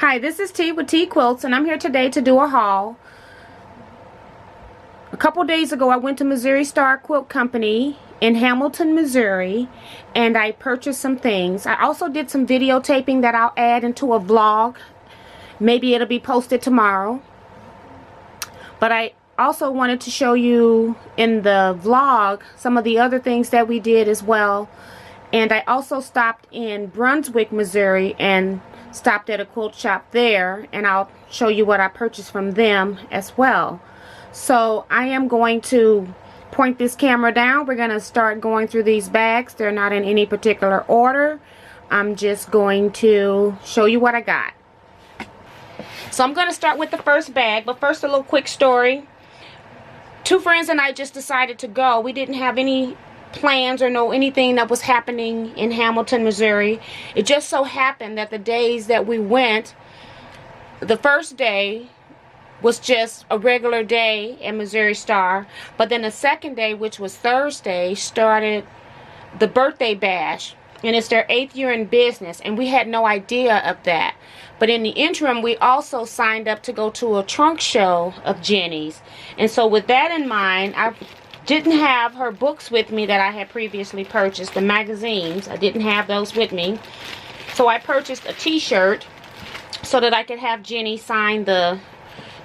Hi, this is T with TeaQuilts, and I'm here today to do a haul. A couple days ago, I went to Missouri Star Quilt Company in Hamilton, Missouri, and I purchased some things. I also did some videotaping that I'll add into a vlog. Maybe it'll be posted tomorrow. But I also wanted to show you in the vlog some of the other things that we did as well. And I also stopped in Brunswick, Missouri, and stopped at a quilt shop there, and I'll show you what I purchased from them as well. So I am going to point this camera down. We're going to start going through these bags. They're not in any particular order. I'm just going to show you what I got. So I'm going to start with the first bag, but first a little quick story. Two friends and I just decided to go. We didn't have any plans or know anything that was happening in Hamilton, Missouri. It just so happened that the days that we went, the first day was just a regular day at Missouri Star, but then the second day, which was Thursday, started the birthday bash, and it's their 8th year in business, and we had no idea of that. But in the interim, we also signed up to go to a trunk show of Jenny's, and so with that in mind, I didn't have her books with me that I had previously purchased, the magazines. I didn't have those with me. So I purchased a t-shirt so that I could have Jenny sign the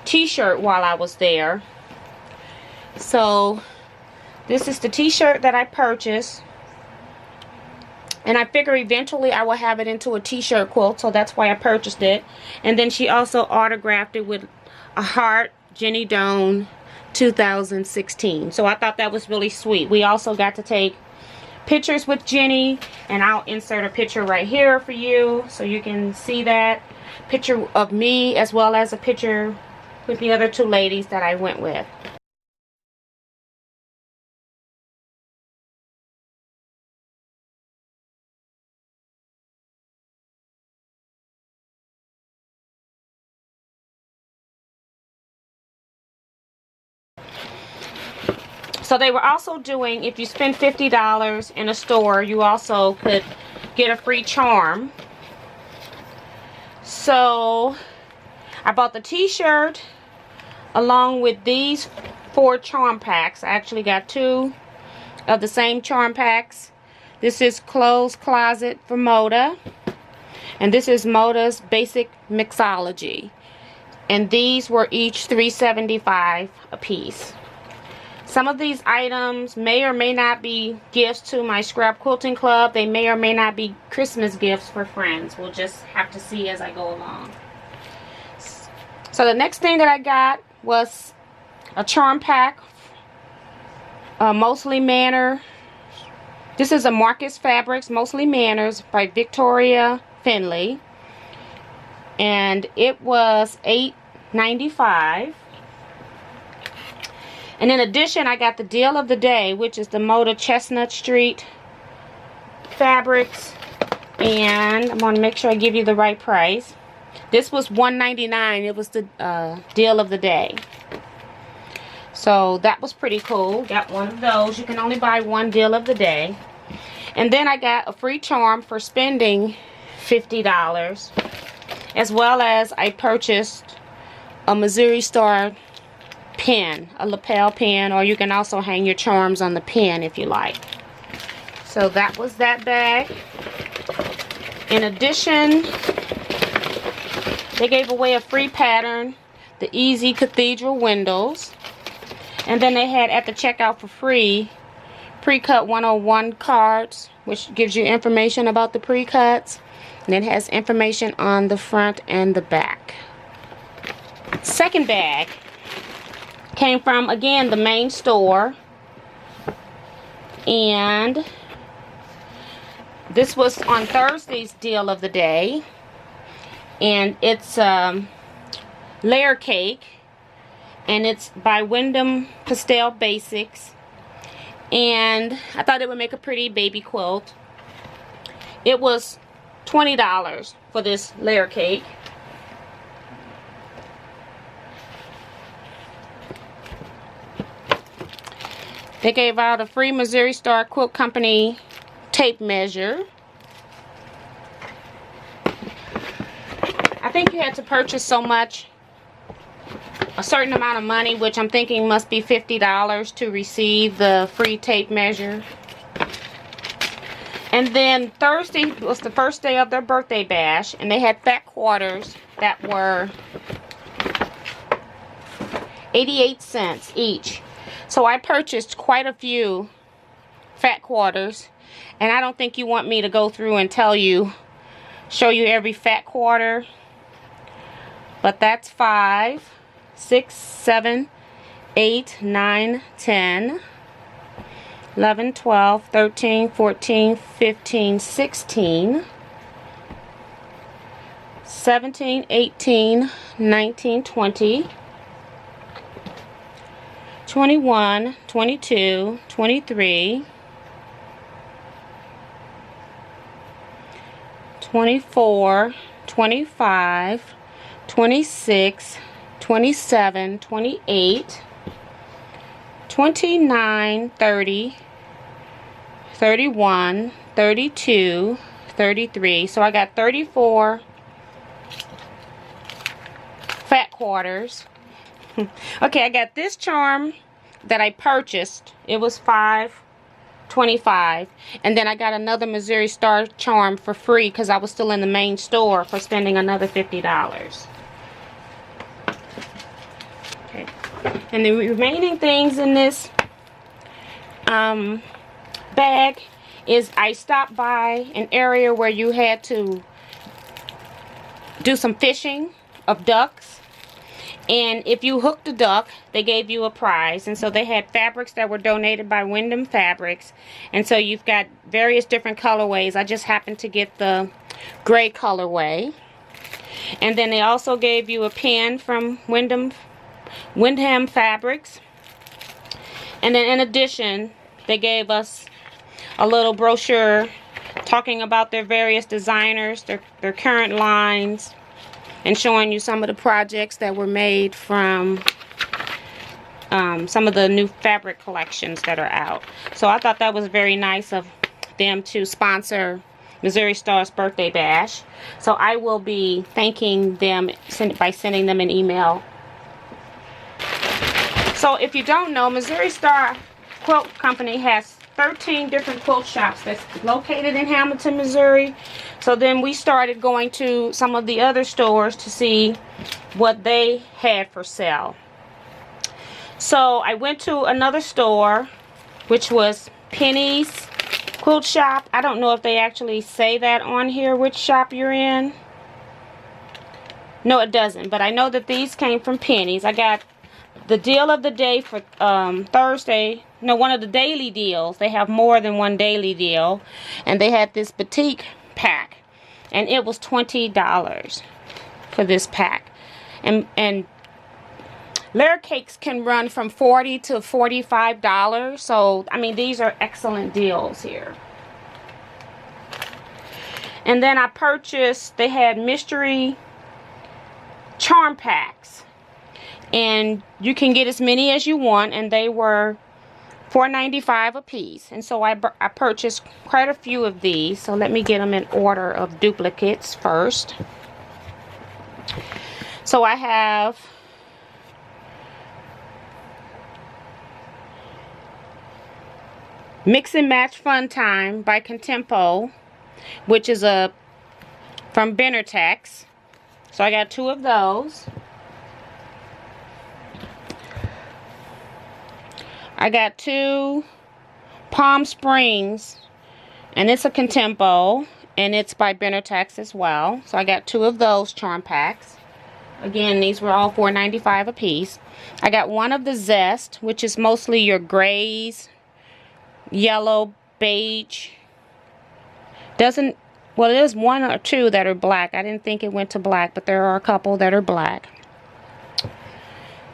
t-shirt while I was there. So this is the t-shirt that I purchased. And I figure eventually I will have it into a t-shirt quilt, so that's why I purchased it. And then she also autographed it with a heart, Jenny Doan 2016. So I thought that was really sweet. We also got to take pictures with Jenny, and I'll insert a picture right here for you so you can see that picture of me as well as a picture with the other two ladies that I went with. So they were also doing, if you spend $50 in a store, you also could get a free charm. So I bought the t-shirt along with these 4 charm packs. I actually got 2 of the same charm packs. This is Clothes Closet for Moda, and this is Moda's Basic Mixology. And these were each $3.75 a piece. Some of these items may or may not be gifts to my scrap quilting club. They may or may not be Christmas gifts for friends. We'll just have to see as I go along. So the next thing that I got was a charm pack, Mostly Manor. This is a Marcus Fabrics Mostly Manners by Victoria Finley, and it was $8.95. And in addition, I got the deal of the day, which is the Moda Chestnut Street fabrics. And I'm going to make sure I give you the right price. This was $1.99. It was the deal of the day. So that was pretty cool. Got one of those. You can only buy one deal of the day. And then I got a free charm for spending $50. As well as I purchased a Missouri Star pin, a lapel pin, or you can also hang your charms on the pin if you like. So that was that bag. In addition, they gave away a free pattern, the Easy Cathedral windows, and then they had at the checkout for free pre-cut 101 cards, which gives you information about the pre-cuts, and it has information on the front and the back. Second bag came from, again, the main store, and this was on Thursday's deal of the day, and it's layer cake, and it's by Wyndham Pastel Basics, and I thought it would make a pretty baby quilt. It was $20 for this layer cake. They gave out a free Missouri Star Quilt Company tape measure. I I think you had to purchase so much, a certain amount of money, which I'm thinking must be $50 to receive the free tape measure. And then Thursday was the first day of their birthday bash, and they had fat quarters that were 88 cents each. So I purchased quite a few fat quarters, and I don't think you want me to go through and show you every fat quarter, but that's 5, 6, 7, 8, 9, 10, 11, 12, 13, 14, 15, 16, 17, 18, 19, 20, 21, 22, 23, 24, 25, 26, 27, 28, 29, 30, 31, 32, 33. So I got 34 fat quarters. Okay, I got this charm that I purchased. It was $5.25, and then I got another Missouri Star charm for free because I was still in the main store for spending another $50. Okay, and the remaining things in this bag is I stopped by an area where you had to do some fishing of ducks. And if you hooked a duck, they gave you a prize. And so they had fabrics that were donated by Wyndham Fabrics. And so you've got various different colorways. I just happened to get the gray colorway. And then they also gave you a pen from Wyndham Fabrics. And then in addition, they gave us a little brochure talking about their various designers, their current lines, and showing you some of the projects that were made from some of the new fabric collections that are out. So I thought that was very nice of them to sponsor Missouri Star's birthday bash. So I will be thanking them by sending them an email. So if you don't know, Missouri Star Quilt Company has 13 different quilt shops that's located in Hamilton, Missouri. So then we started going to some of the other stores to see what they had for sale. So I went to another store, which was Penny's Quilt Shop. I don't know if they actually say that on here, which shop you're in. No, it doesn't. But I know that these came from Penny's. I got the deal of the day for Thursday. No, one of the daily deals. They have more than one daily deal. And they had this batik pack. And it was $20 for this pack. And layer cakes can run from $40 to $45. So, I mean, these are excellent deals here. And then I purchased, they had mystery charm packs. And you can get as many as you want. And they were $4.95 a piece. And so I purchased quite a few of these. So let me get them in order of duplicates first. So I have Mix and Match Fun Time by Contempo, which is from Benartex. So I got 2 of those. I got 2 Palm Springs, and it's a Contempo, and it's by Benartex as well. So I got 2 of those charm packs. Again, these were all $4.95 a piece. I got 1 of the Zest, which is mostly your grays, yellow, beige. Well, there's 1 or 2 that are black. I didn't think it went to black, but there are a couple that are black.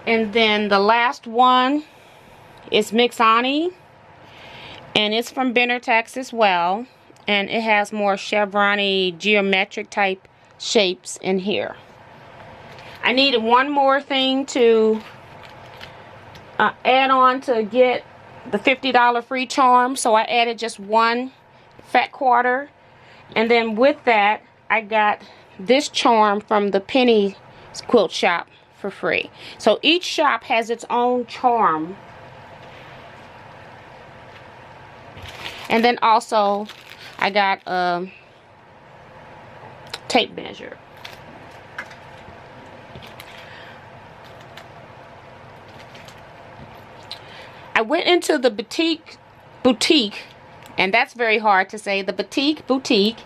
And then the last one is Mixani, and it's from Benartex as well, and it has more chevron-y geometric type shapes in here. I needed one more thing to add on to get the $50 free charm, so I added just 1 fat quarter, and then with that I got this charm from the Penny Quilt Shop for free. So each shop has its own charm. And then also I got a tape measure. I went into the boutique, and that's very hard to say, the boutique,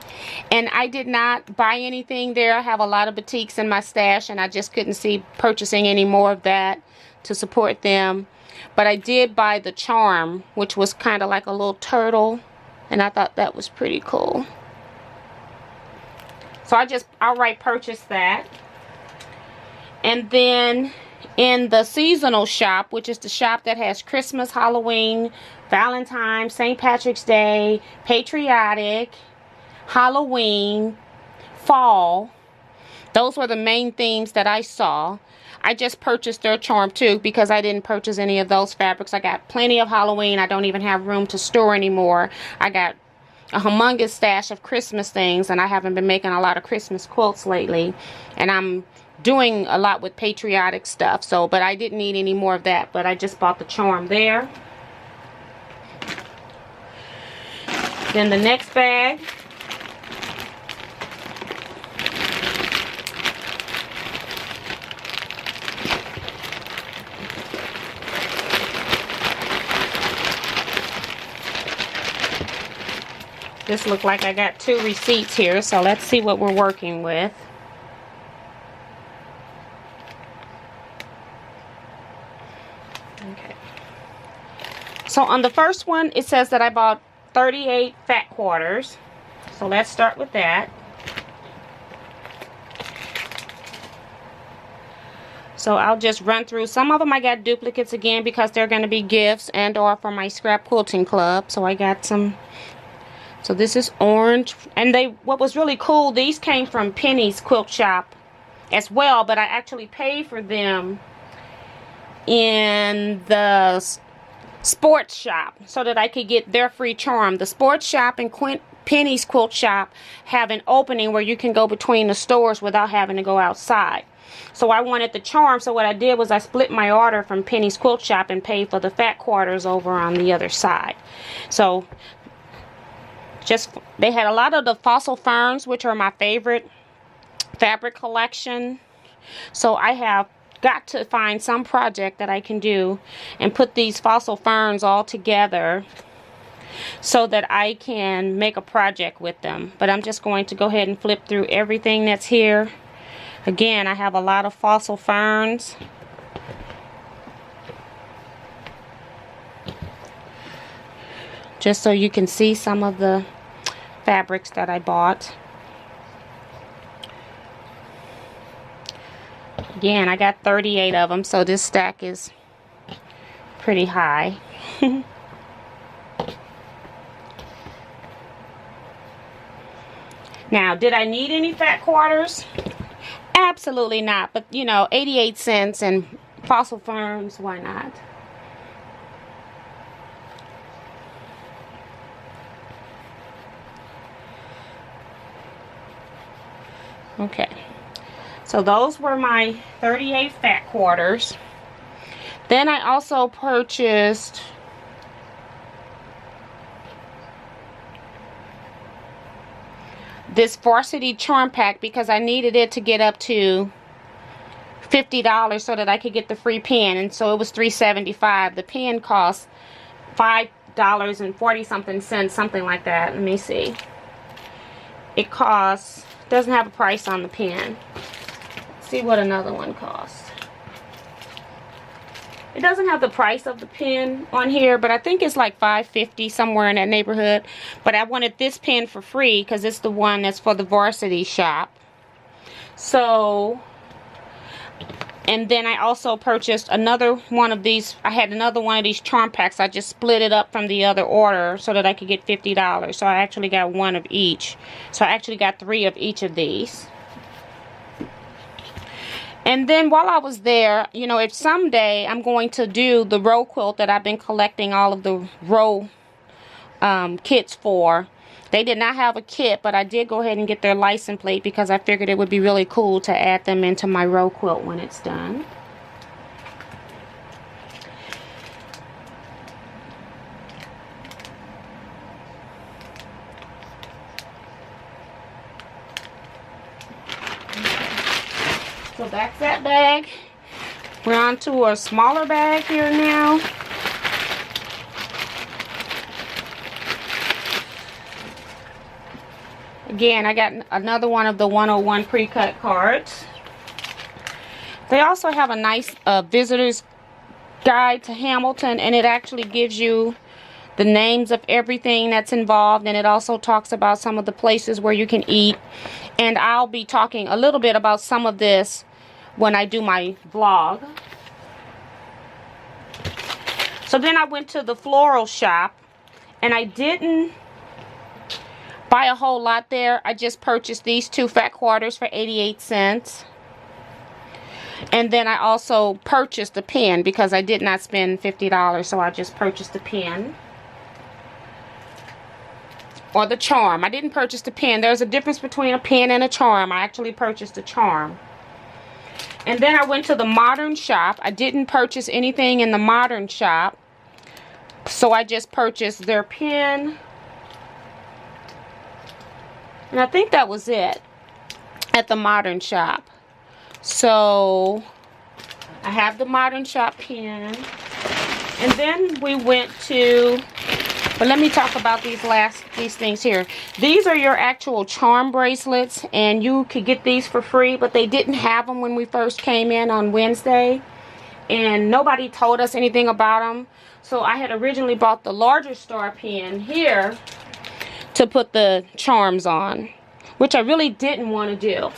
and I did not buy anything there. I have a lot of boutiques in my stash, and I just couldn't see purchasing any more of that to support them. But I did buy the charm, which was kind of like a little turtle, and I thought that was pretty cool. So I just outright purchased that. And then in the seasonal shop, which is the shop that has Christmas, Halloween, Valentine's, St. Patrick's Day, Patriotic, Halloween, Fall, those were the main themes that I saw. I just purchased their charm too because I didn't purchase any of those fabrics. I got plenty of Halloween. I don't even have room to store anymore. I got a humongous stash of Christmas things, and I haven't been making a lot of Christmas quilts lately, and I'm doing a lot with patriotic stuff, so but I didn't need any more of that, but I just bought the charm there. Then the next bag, this looked like I got 2 receipts here, so let's see what we're working with. Okay. So on the first one, it says that I bought 38 fat quarters. So let's start with that. So I'll just run through. Some of them I got duplicates again because they're going to be gifts and or for my scrap quilting club. So I got some. So this is orange, and what was really cool, these came from Penny's Quilt Shop as well, but I actually paid for them in the sports shop so that I could get their free charm. The sports shop and Penny's Quilt Shop have an opening where you can go between the stores without having to go outside. So I wanted the charm, so what I did was I split my order from Penny's Quilt Shop and paid for the fat quarters over on the other side. So they had a lot of the fossil ferns, which are my favorite fabric collection. So I have got to find some project that I can do and put these fossil ferns all together so that I can make a project with them. But I'm just going to go ahead and flip through everything that's here. Again, I have a lot of fossil ferns. Just so you can see some of the fabrics that I bought. Again, I got 38 of them, so this stack is pretty high. Now, did I need any fat quarters? Absolutely not, but you know, 88 cents and fossil ferns, why not? Okay, so those were my 38 fat quarters. Then I also purchased this Varsity Charm Pack because I needed it to get up to $50 so that I could get the free pen, and so it was $3.75. The pen cost $5 and 40 cents, something like that. Let me see. It costs, doesn't have a price on the pen. Let's see what another one costs. It doesn't have the price of the pen on here, but I think it's like $5.50, somewhere in that neighborhood. But I wanted this pen for free because it's the one that's for the Varsity shop. So, and then I also purchased another one of these. I had another one of these charm packs. I just split it up from the other order so that I could get $50. So I actually got one of each. So I actually got 3 of each of these. And then while I was there, you know, if someday I'm going to do the row quilt that I've been collecting all of the row kits for, They did not have a kit, but I did go ahead and get their license plate because I figured it would be really cool to add them into my row quilt when it's done. So that's that bag. We're on to a smaller bag here now. Again, I got another one of the 101 pre-cut cards. They also have a nice visitor's guide to Hamilton, and it actually gives you the names of everything that's involved, and it also talks about some of the places where you can eat. And I'll be talking a little bit about some of this when I do my vlog. So then I went to the floral shop, and I didn't buy a whole lot there. I just purchased these 2 fat quarters for 88 cents. And then I also purchased a pen because I did not spend $50, so I just purchased a pen. Or the charm. I didn't purchase the pen. There's a difference between a pen and a charm. I actually purchased a charm. And then I went to the modern shop. I didn't purchase anything in the modern shop, so I just purchased their pen. And I think that was it at the modern shop. So I have the modern shop pen. And then we went to, but let me talk about these things here. These are your actual charm bracelets, and you could get these for free, but they didn't have them when we first came in on Wednesday, and nobody told us anything about them. So I had originally bought the larger star pen here to put the charms on, which I really didn't want to do.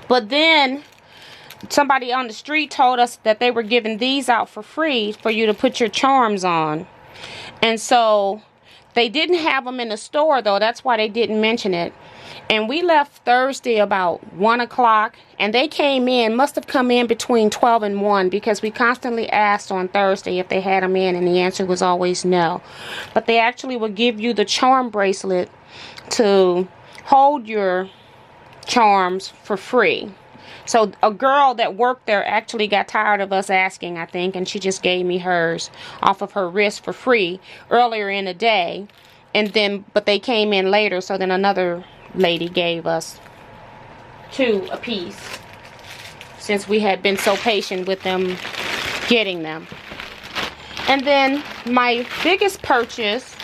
But then somebody on the street told us that they were giving these out for free for you to put your charms on. And so they didn't have them in the store, though. That's why they didn't mention it. And we left Thursday about 1 o'clock, and they came in, must have come in between 12 and 1, because we constantly asked on Thursday if they had them in, and the answer was always no. But they actually will give you the charm bracelet to hold your charms for free. So a girl that worked there actually got tired of us asking, I think, and she just gave me hers off of her wrist for free earlier in the day. And then, but they came in later, so then another lady gave us 2 apiece, since we had been so patient with them getting them. And then my biggest purchase,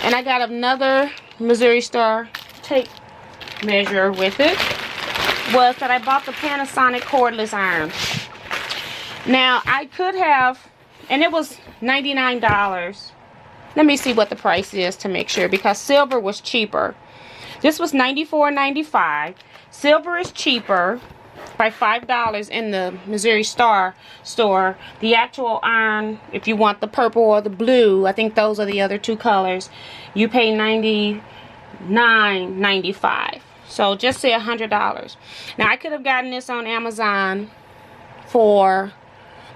and I got another Missouri Star tape measure with it, was that I bought the Panasonic Cordless Iron. Now I could have, and it was $99. Let me see what the price is to make sure, because silver was cheaper. This was $94.95. Silver is cheaper by $5 in the Missouri Star store. The actual iron, if you want the purple or the blue, I think those are the other 2 colors, you pay $99.95. So just say $100. Now I could have gotten this on Amazon for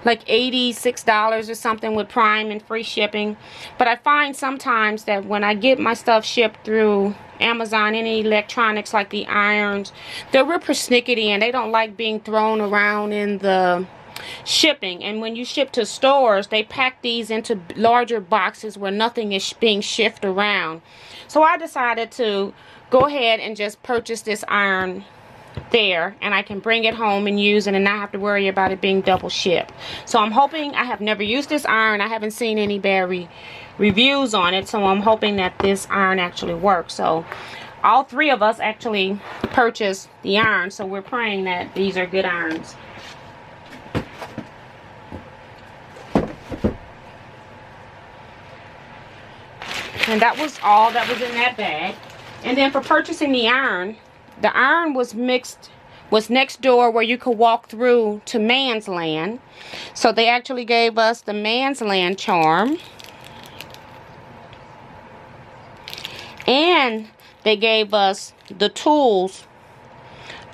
like $86 or something with Prime and free shipping. But I find sometimes that when I get my stuff shipped through Amazon, any electronics like the irons, they're real persnickety and they don't like being thrown around in the shipping. And when you ship to stores, they pack these into larger boxes where nothing is being shifted around. So I decided to go ahead and just purchase this iron there, and I can bring it home and use it and not have to worry about it being double shipped. So I'm hoping, I have never used this iron, I haven't seen any bad reviews on it, so I'm hoping that this iron actually works. So all 3 of us actually purchased the iron, so we're praying that these are good irons. And that was all that was in that bag. And then for purchasing the iron was next door where you could walk through to Man's Land. So they actually gave us the Man's Land charm. And they gave us the tools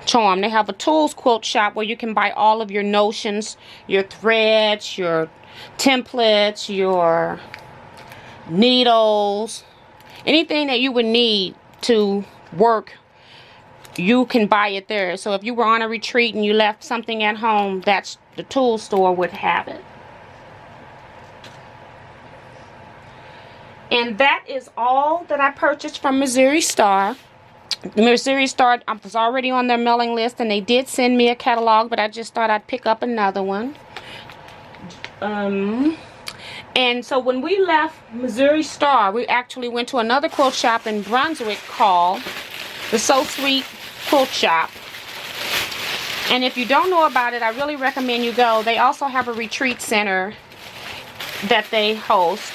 charm. They have a tools quilt shop where you can buy all of your notions, your threads, your templates, your needles, anything that you would need to work, you can buy it there. So if you were on a retreat and you left something at home, that's the tool store would have it. And that is all that I purchased from Missouri Star. Missouri Star, I was already on their mailing list, and they did send me a catalog, but I just thought I'd pick up another one. And so when we left Missouri Star, we actually went to another quilt shop in Brunswick called the Sew Sweet Quilt Shop. And if you don't know about it, I really recommend you go. They also have a retreat center that they host.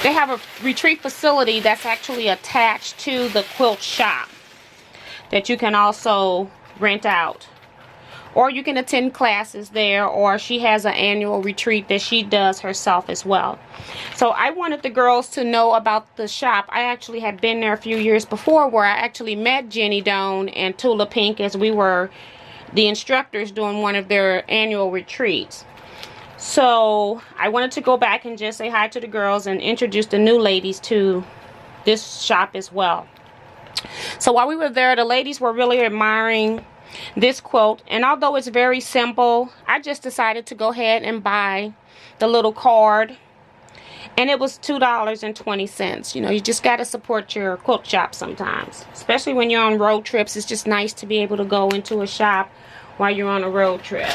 They have a retreat facility that's actually attached to the quilt shop that you can also rent out. Or you can attend classes there, or she has an annual retreat that she does herself as well. So I wanted the girls to know about the shop. I actually had been there a few years before, where I actually met Jenny Doan and Tula Pink as we were the instructors doing one of their annual retreats. So I wanted to go back and just say hi to the girls and introduce the new ladies to this shop as well. So while we were there, the ladies were really admiring this quilt, and although it's very simple, I just decided to go ahead and buy the little card, and it was $2.20. You know, you just got to support your quilt shop sometimes, especially when you're on road trips. It's just nice to be able to go into a shop while you're on a road trip.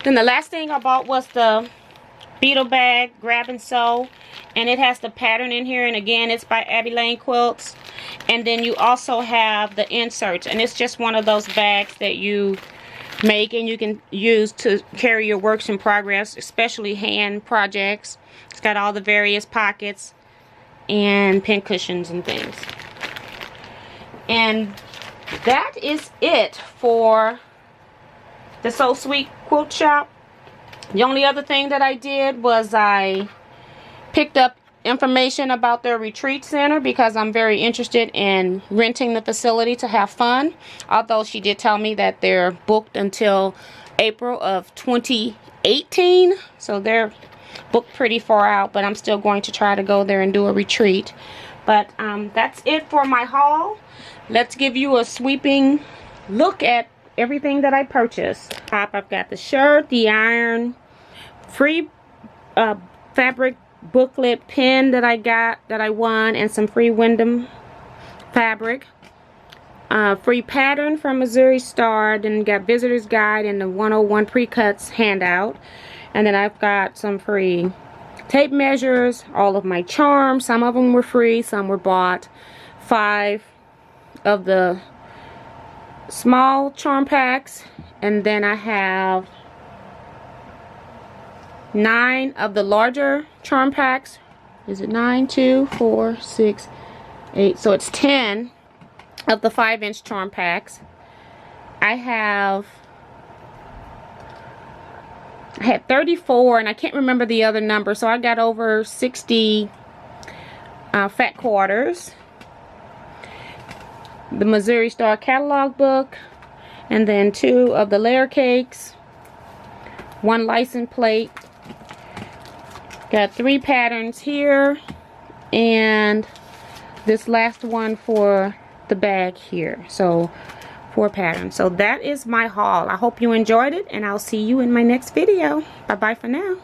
Then the last thing I bought was the beetle bag grab and sew, and it has the pattern in here, and again it's by Abby Lane Quilts. And then you also have the inserts, and it's just one of those bags that you make and you can use to carry your works in progress, especially hand projects. It's got all the various pockets and pin cushions and things. And that is it for the Sew Sweet Quilt Shop. The only other thing that I did was I picked up information about their retreat center, because I'm very interested in renting the facility to have fun. Although she did tell me that they're booked until April of 2018, so they're booked pretty far out, but I'm still going to try to go there and do a retreat. But that's it for my haul. Let's give you a sweeping look at everything that I purchased. I've got the shirt, the iron, free fabric booklet pin that I got, that I won, and some free Wyndham fabric. Free pattern from Missouri Star. Then got visitor's guide and the 101 pre-cuts handout. And then I've got some free tape measures, all of my charms. Some of them were free, some were bought. 5 of the small charm packs, and then I have 9 of the larger charm packs. Is it 9? 2, 4, 6, 8. So it's 10 of the 5-inch charm packs. I had 34, and I can't remember the other number, so I got over 60 fat quarters. The Missouri Star catalog book, and then 2 of the layer cakes, 1 license plate. Got 3 patterns here, and this last one for the bag here. So 4 patterns. So that is my haul. I hope you enjoyed it, and I'll see you in my next video. Bye bye for now.